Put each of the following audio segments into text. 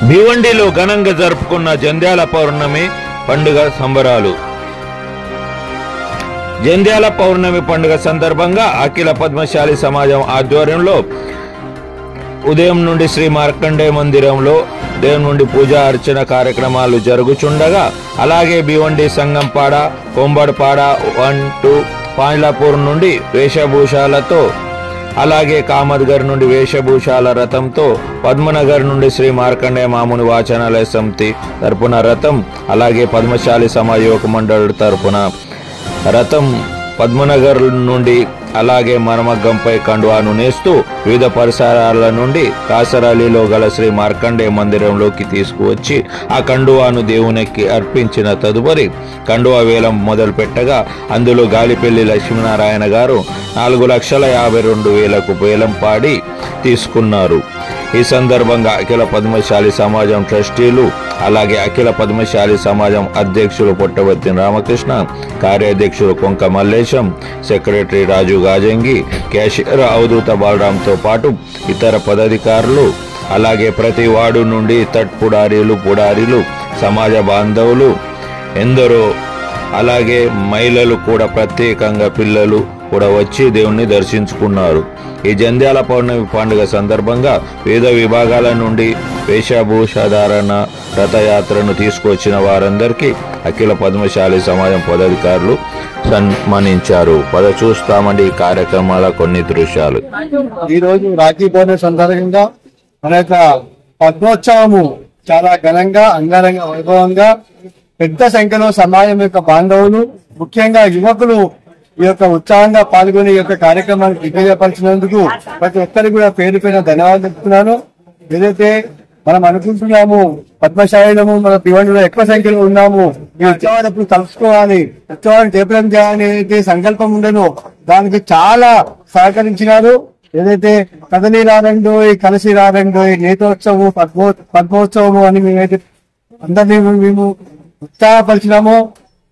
భివండిలో ఘనంగా జరుపుకున్న జంధ్యాల పౌర్ణమి పండుగ సంబరాలు. జంధ్యాల పౌర్ణమి పండుగ సందర్భంగా అఖిల పద్మశాలి సమాజం ఆధ్వర్యంలో ఉదయం నుండి శ్రీ మార్కండేయ మందిరంలో దేవుని నుండి పూజా అర్చన కార్యక్రమాలు జరుగుచుండగా, అలాగే భివండి సంగంపాడ, కొంబడపాడ 1-2 పాండ్లాపూర్ నుండి వేషభూషాలతో, అలాగే కామద్గర్ నుండి వేషభూషాల రథంతో, పద్మనగర్ నుండి శ్రీ మార్కండేయ మాముని వాచనాలయ సమితి తరపున రథం, అలాగే పద్మశాలి సమాజ యువక మండలి తరపున రథం పద్మనగర్ నుండి అలాగే మరమగ్గంపై కండువాను నేస్తూ వివిధ పరిసరాల నుండి కాసరలిలో గల శ్రీ మార్కండేయ మందిరంలోకి తీసుకువచ్చి ఆ కండువాను దేవునికి అర్పించిన తదుపరి కండువా వేలం మొదలు పెట్టగా, అందులో గాలిపల్లి లక్ష్మీనారాయణ గారు 4,52,000కు వేలం పాడి తీసుకున్నారు. ఈ సందర్భంగా అఖిల పద్మశాలి సమాజం ట్రస్టీలు, అలాగే అఖిల పద్మశాలి సమాజం అధ్యక్షులు పొట్టవర్తి రామకృష్ణ, కార్యాధ్యక్షులు కొంక మల్లేశం, సెక్రటరీ రాజు గాజంగి, క్యాషియర్ అవధూత బాలరాంతో పాటు ఇతర పదాధికారులు, అలాగే ప్రతి వార్డు నుండి పుడారీలు, సమాజ బాంధవులు ఎందరో, అలాగే మహిళలు కూడా, ప్రత్యేకంగా పిల్లలు కూడా వచ్చి దేవుణ్ణి దర్శించుకున్నారు. ఈ జంధ్యాల పౌర్ణమి పండుగ సందర్భంగా వివిధ విభాగాల నుండి వేషభూషధారణ రథయాత్రను తీసుకొచ్చిన వారందరికీ అఖిల పద్మశాలి సమాజం పదాధికారులు సన్మానించారు. చూస్తామండి ఈ కార్యక్రమాల కొన్ని దృశ్యాలు. ఈ రోజు రాఖీ పౌర్ణమి సందర్భంగా మన యొక్క పద్మోత్సవము చాలా ఘనంగా, అంగరంగ వైభవంగా పెద్ద సంఖ్యలో సమాజం యొక్క బాంధవులు, ముఖ్యంగా యువకులు ఈ యొక్క ఉత్సాహంగా పాల్గొని ఈ యొక్క కార్యక్రమాన్ని దిగ్విజయపరిచినందుకు ప్రతి ఒక్కరికి కూడా పేరు ధన్యవాదాలు చెప్తున్నాను. ఏదైతే మనం అనుకుంటున్నాము పద్మశాలిలము మన భివండిలో ఎక్కువ సంఖ్యలో ఉన్నాము, ఈ ఉత్సవాన్ని ఎప్పుడు తలుచుకోవాలి, ఉత్సవాన్ని జయప్రదం చేయాలని ఏదైతే సంకల్పం ఉండేనో దానికి చాలా సహకరించినారు. ఏదైతే కదలి రారండోయ్, కలిసి రారండోయ్, నేతోత్సవము, పద్మోత్సవము అని మేమైతే అందరినీ మేము ఉత్సాహపరిచినామో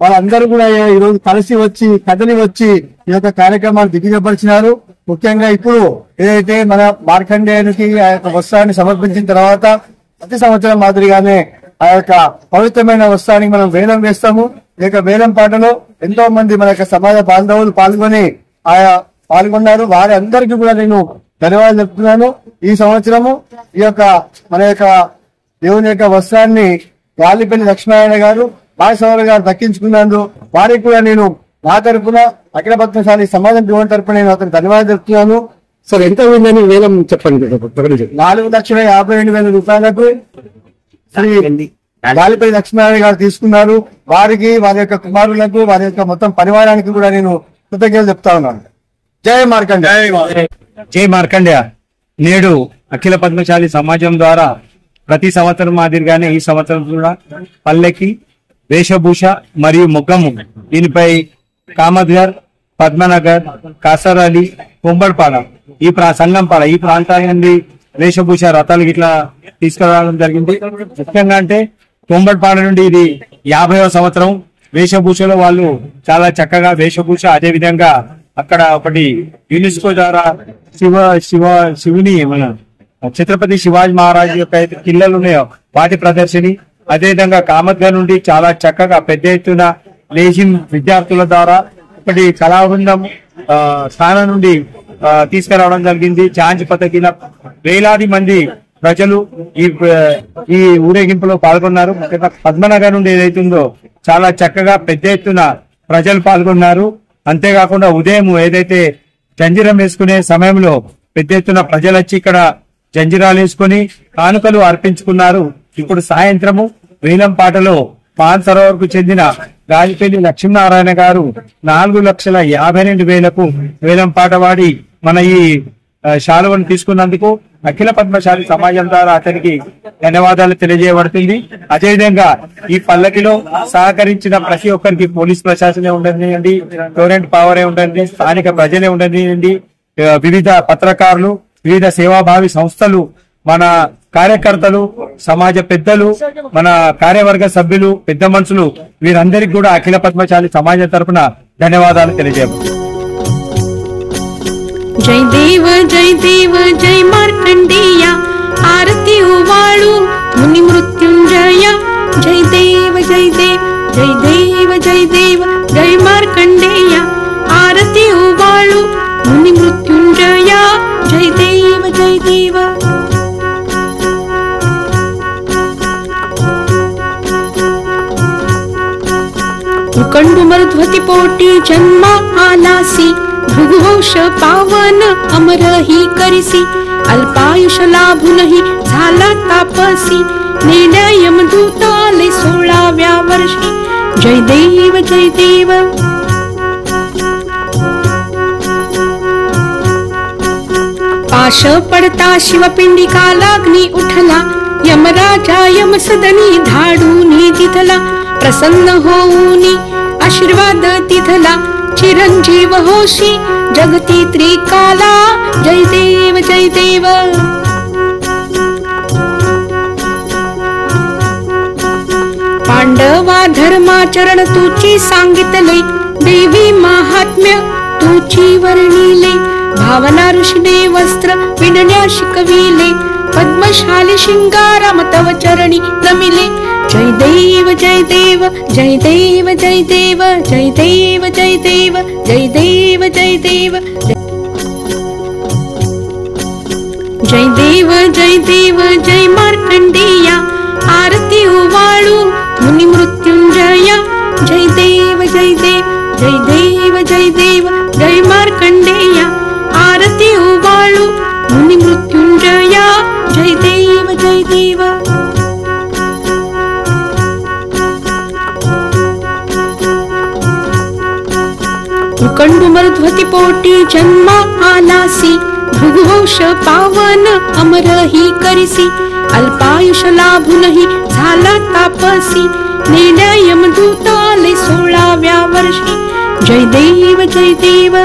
వాళ్ళందరూ కూడా ఈరోజు కలిసి వచ్చి కదలి వచ్చి ఈ యొక్క కార్యక్రమాన్ని దిగ్విజయపరిచినారు. ముఖ్యంగా ఇప్పుడు ఏదైతే మన మార్కండేయునికి ఆ యొక్క వస్త్రాన్ని సమర్పించిన తర్వాత ప్రతి సంవత్సరం మాదిరిగానే ఆ యొక్క పవిత్రమైన వస్త్రానికి మనం వేలం వేస్తాము. ఈ యొక్క వేలం పాటలో ఎంతో మంది మన యొక్క సమాజ బాంధవులు పాల్గొన్నారు. వారి అందరికీ కూడా నేను ధన్యవాదాలు చెప్తున్నాను. ఈ సంవత్సరము ఈ యొక్క మన యొక్క దేవుని యొక్క వస్త్రాన్ని గాలిపల్లి లక్ష్మీనారాయణ గారు, బాలసౌర గారు దక్కించుకున్నందుకు వారికి కూడా నేను నా తరఫున అఖిల పద్మశాలి సమాజం భివండి తరఫున నేను అతను ధన్యవాదాలు చెప్తున్నాను. సార్ ఎంత అయిందని వేలం చెప్పండి. 4,52,000 రూపాయలకు శ్రీ గాలిపల్లి లక్ష్మీనారాయణ గారు తీసుకున్నారు. వారికి, వారి యొక్క కుమారులకు, వారి యొక్క మొత్తం పరివారానికి కూడా నేను కృతజ్ఞతలు చెప్తా ఉన్నాను. జై మార్కండేయ. జై మార్కండేయ. నేడు అఖిల పద్మశాలి సమాజం ద్వారా ప్రతి సంవత్సరం మాదిరిగానే ఈ సంవత్సరం కూడా పల్లెకి, వేషభూష మరియు మొగ్గము, దీనిపై కామద్గర్, పద్మనగర్, కాసరలి, కొంబడపాడ, సంగంపాడ ఈ ప్రాంతాల నుండి వేషభూష రథాలు ఇట్లా తీసుకురావడం జరిగింది. ముఖ్యంగా అంటే కొంబడపాడ నుండి ఇది 50వ సంవత్సరం. వేషభూషలో వాళ్ళు చాలా చక్కగా వేషభూష, అదే విధంగా అక్కడ ఒకటి యునెస్కో ద్వారా శివుని మన ఛత్రపతి శివాజీ మహారాజ్ యొక్క కిల్లలు ఉన్నాయో వాటి ప్రదర్శని, అదేవిధంగా కామద్గర్ నుండి చాలా చక్కగా పెద్ద ఎత్తున లేజిం విద్యార్థుల ద్వారా ఒకటి కళాబృందం స్థానం నుండి తీసుకురావడం జరిగింది. చాంచి పతకిల వేలాది మంది ప్రజలు ఈ ఊరేగింపులో పాల్గొన్నారు. ముఖ్యంగా పద్మనగర్ నుండి ఏదైతుందో చాలా చక్కగా పెద్ద ఎత్తున ప్రజలు పాల్గొన్నారు. అంతేకాకుండా ఉదయం ఏదైతే జంజిరం వేసుకునే సమయంలో పెద్ద ఎత్తున ప్రజలు వచ్చి ఇక్కడ జంజిరాలు వేసుకుని కానుకలు అర్పించుకున్నారు. ఇప్పుడు సాయంత్రము వేలం పాటలో పాన్సరోవర్కు చెందిన గాలిపల్లి లక్ష్మీనారాయణ గారు 4,52,000కు వేలం పాట వాడి మన ఈ శాలువను తీసుకున్నందుకు అఖిల పద్మశాలి సమాజం ద్వారా అతనికి ధన్యవాదాలు తెలియజేయబడుతుంది. అదేవిధంగా ఈ పల్లకిలో సహకరించిన ప్రతి ఒక్కరికి పోలీస్ ప్రశాసనే ఉండనివ్వండి, టోరెంట్ పవరే ఉండండి, స్థానిక ప్రజలే ఉండనివ్వండి, వివిధ పత్రకారులు, వివిధ సేవాభావి సంస్థలు, మన కార్యకర్తలు, సమాజ పెద్దలు, మన కార్యవర్గ సభ్యులు, పెద్ద మనుషులు, వీరందరికీ కూడా అఖిల పద్మశాలి సమాజం తరపున ధన్యవాదాలు తెలియజేయబడుతుంది. जय देव जय मार्कंडेया आरती ओवाळू मुनि मुनि मृत्युंजय जय देव जय देव जय देव जय देव जय मार्कंडेय आरती उवाळू मुनि मृत्युंजय जय देव जय देव उकंडु मरुध्वती पोटी जन्म आलासी भृगुवंश पावन अमर ही करिसी अल्पायुष लाभूनही झाला तापसी नेल्या यमदूताले 16व्या वर्षी जय देव जय देव पाश पडता शिवपिंडिकालाग्नी उठला यमराजा यमसदनी धाडूनी तिथला प्रसन्न होऊनी आशीर्वाद तिथला चिरंजीव होशी जगती त्रिकाला जय देव जय देव पांडवा धर्माचरण तुची सांगितले देवी महात्म्य तुची वर्णिले भावना ऋषीने वस्त्र विणण्या शिकविले पद्मशाली शिंगाराम तव चरणी नमिले जय देव जय देव जय देव जय देव जय देव जय देव जय देव जय देव जय देव जय देव जय मार्कंडेय आरती उवाळू मुनि मृत्युंजय जय देव जय देव जय देव जय देव जय मार्कंडेय आरती उवाळू मुनि मृत्युंजय जय देव जय देव उकंडु मरुध्वती पोटी जन्म आलासी भृगुवंश पावन अमर ही करिसी अल्पायुष लाभूनही झाला तापसी नेल्या यमदूताले 16व्या वर्षी जय देव जय देव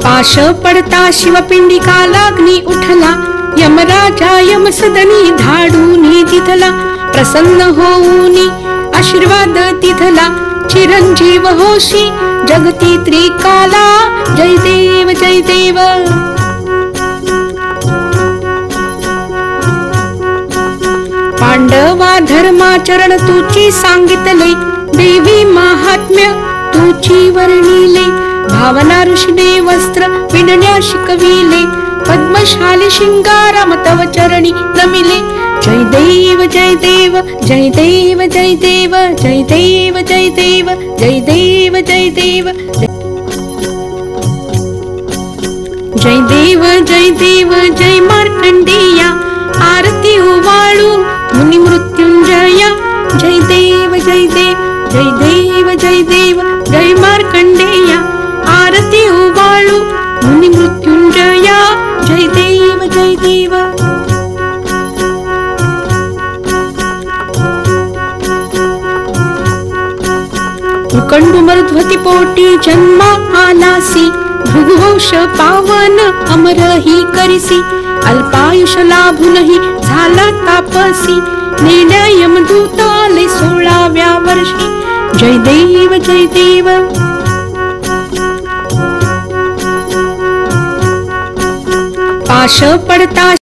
पाश पडता शिवपिंडिकालाग्नी उठला यमराजा यमसदनी धाडूनी तिथला प्रसन्न होऊनी आशीर्वाद तिथला चिरंजीव होशी जगती त्रिकाला जय देव जय देव पांडवा धर्माचरण तुची सांगितले देवी महात्म्य तुची वर्णिले भावना ऋषीने वस्त्र विणण्या शिकविले पद्मशाली शिंगाराम तव चरणी नमिले जय देव जय देव जय देव जय देव जय देव जय देव जय देव जय देव जय देव जय देव जय मार्कंडेय आरती उवाळू मुनि मृत्युंजय जय देव जय देव जय देव जय देव जय मार्कंडेय आरती उवाळू मुनि मृत्युंजय जय देव जय देव उकंडु मरुध्वती पोटी जन्म आलासी भृगुवंश पावन अमर ही करिसी अल्पायुष लाभूनही झाला तापसी नेल्या यमदूताले 16व्या वर्षी जय देव जय देव पाश पडता